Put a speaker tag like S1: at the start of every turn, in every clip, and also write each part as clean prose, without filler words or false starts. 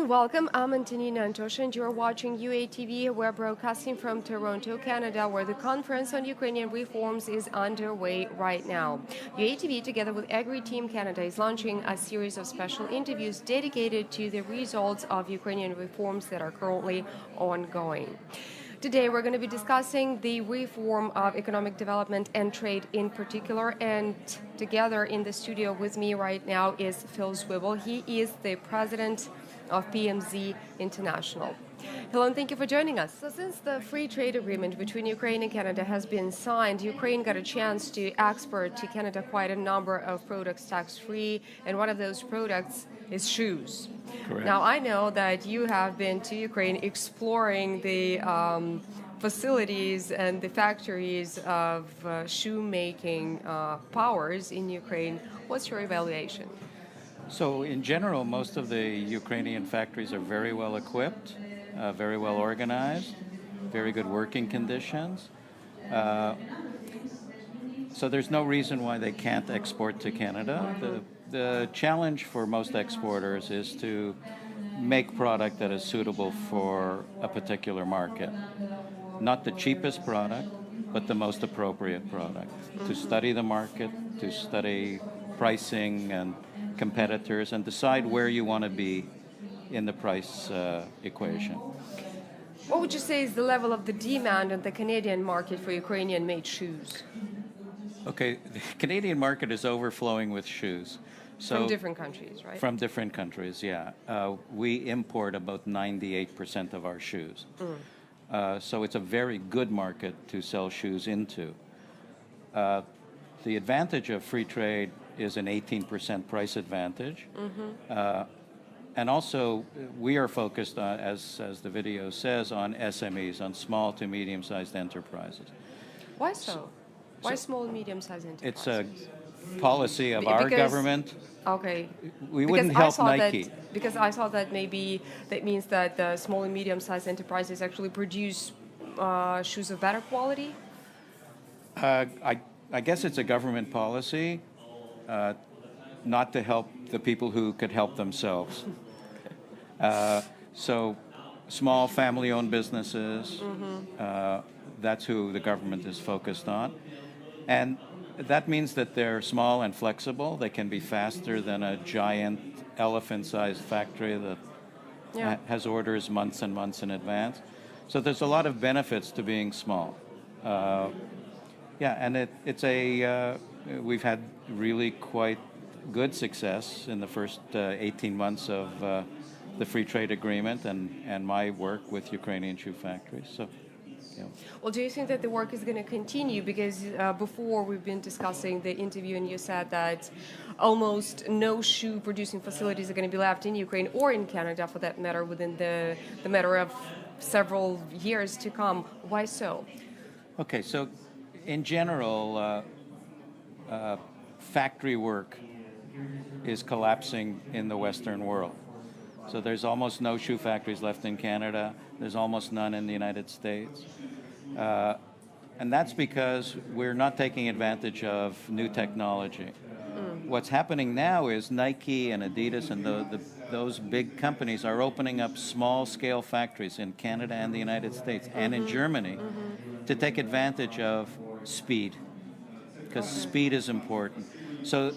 S1: welcome. I'm Antonina Antosha, and you're watching UATV. We're broadcasting from Toronto, Canada, where the conference on Ukrainian reforms is underway right now. UATV, together with Agri Team Canada, is launching a series of special interviews dedicated to the results of Ukrainian reforms that are currently ongoing. Today, we're going to be discussing the reform of economic development and trade in particular. And together in the studio with me right now is Phil Zwibel. He is the president of PMZ International. Hello, and thank you for joining us. So since the free trade agreement between Ukraine and Canada has been signed, Ukraine got a chance to export to Canada quite a number of products tax-free, and one of those products is shoes.
S2: Correct.
S1: Now, I know that you have been to Ukraine exploring the facilities and the factories of shoemaking powers in Ukraine. What's your evaluation?
S2: So in general, most of the Ukrainian factories are very well equipped, very well organized, very good working conditions. So there's no reason why they can't export to Canada. The challenge for most exporters is to make product that is suitable for a particular market. Not the cheapest product, but the most appropriate product. To study the market, to study pricing and competitors, and decide where you want to be in the price equation.
S1: What would you say is the level of the demand in the Canadian market for Ukrainian-made shoes?
S2: Okay, the Canadian market is overflowing with shoes. So,
S1: from different countries, right?
S2: From different countries, yeah. We import about 98% of our shoes. So it's a very good market to sell shoes into. The advantage of free trade is an 18% price advantage. And also, we are focused on, as the video says, on SMEs, on small to medium-sized enterprises.
S1: Why so? Why small and medium-sized enterprises?
S2: It's a policy of our government.
S1: Okay.
S2: We wouldn't help Nike.
S1: Because I saw that maybe that means that the small and medium-sized enterprises actually produce shoes of better quality?
S2: I guess it's a government policy not to help the people who could help themselves. So small family-owned businesses, that's who the government is focused on. And that means that they're small and flexible. They can be faster than a giant elephant-sized factory that has orders months and months in advance. So there's a lot of benefits to being small. And we've had really quite good success in the first 18 months of the free trade agreement and my work with Ukrainian shoe factories. So. Yeah.
S1: Well, do you think that the work is going to continue? Because before we've been discussing the interview and you said that almost no shoe producing facilities are going to be left in Ukraine or in Canada, for that matter, within the matter of several years to come. Why so?
S2: Okay, so in general, factory work is collapsing in the Western world. So there's almost no shoe factories left in Canada. There's almost none in the United States. And that's because we're not taking advantage of new technology. What's happening now is Nike and Adidas and those big companies are opening up small-scale factories in Canada and the United States and in Germany to take advantage of speed, because speed is important. So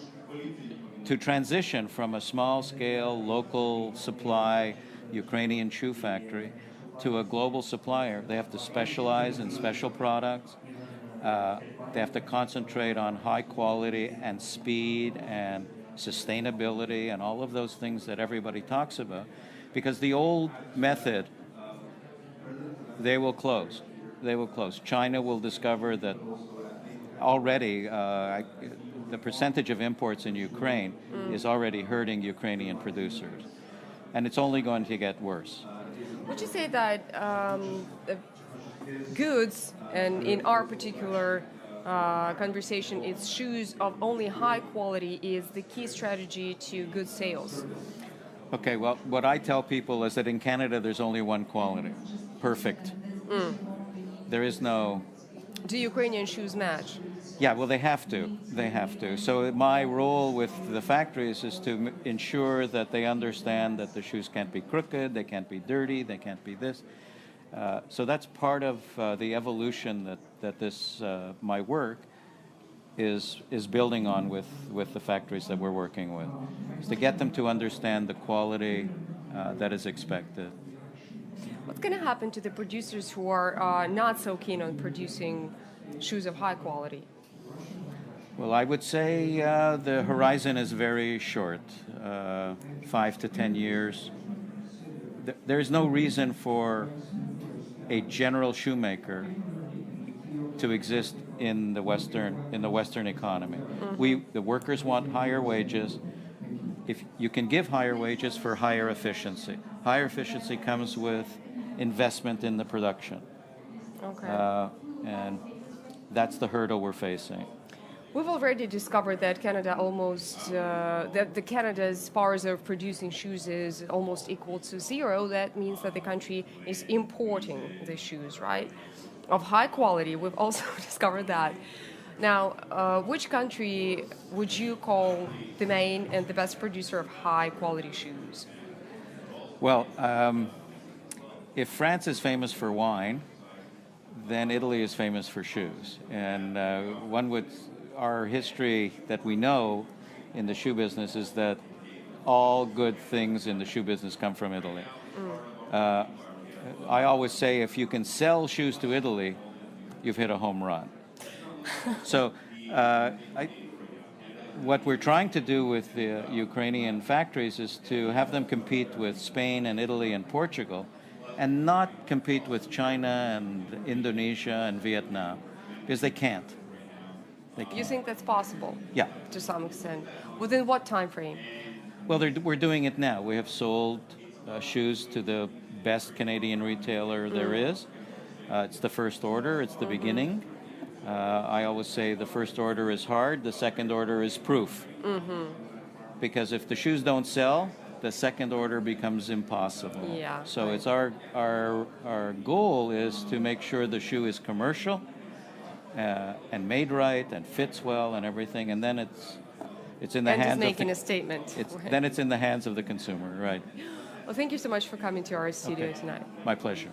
S2: to transition from a small-scale, local supply Ukrainian shoe factory to a global supplier, they have to specialize in special products. They have to concentrate on high quality and speed and sustainability and all of those things that everybody talks about. Because the old method, they will close. They will close. China will discover that already the percentage of imports in Ukraine is already hurting Ukrainian producers. And it's only going to get worse.
S1: Would you say that goods, and in our particular conversation, it's shoes of only high quality, is the key strategy to good sales?
S2: Okay, well, what I tell people is that in Canada there's only one quality. Perfect. There is no...
S1: Do Ukrainian shoes match?
S2: Yeah, well, they have to. They have to. So my role with the factories is to ensure that they understand that the shoes can't be crooked, they can't be dirty, they can't be this. So that's part of the evolution that this my work is building on with the factories that we're working with, is to get them to understand the quality that is expected.
S1: What's going to happen to the producers who are not so keen on producing shoes of high quality?
S2: Well, I would say the horizon is very short, 5 to 10 years. There's no reason for a general shoemaker to exist in the Western economy. The workers want higher wages. If you can give higher wages for higher efficiency. Higher efficiency comes with investment in the production.
S1: Okay.
S2: And that's the hurdle we're facing.
S1: We've already discovered that Canada that the Canada's powers of producing shoes is almost equal to zero. That means that the country is importing the shoes, right? Of high quality. We've also discovered that. Now, which country would you call the main and the best producer of high quality shoes?
S2: Well, if France is famous for wine, then Italy is famous for shoes. And our history that we know in the shoe business is that all good things in the shoe business come from Italy. I always say if you can sell shoes to Italy, you've hit a home run. So what we're trying to do with the Ukrainian factories is to have them compete with Spain and Italy and Portugal, and not compete with China and Indonesia and Vietnam, because they can't.
S1: You think that's possible?
S2: Yeah.
S1: To some extent. Within what time frame?
S2: Well, we're doing it now. We have sold shoes to the best Canadian retailer there is. It's the first order. It's the beginning. I always say the first order is hard. The second order is proof. Because if the shoes don't sell, the second order becomes impossible.
S1: Yeah.
S2: So
S1: right.
S2: it's our goal is to make sure the shoe is commercial and made right and fits well and everything, and then it's in the hands of
S1: making a statement.
S2: Then it's in the hands of the consumer, right?
S1: Well, thank you so much for coming to our studio tonight.
S2: My pleasure.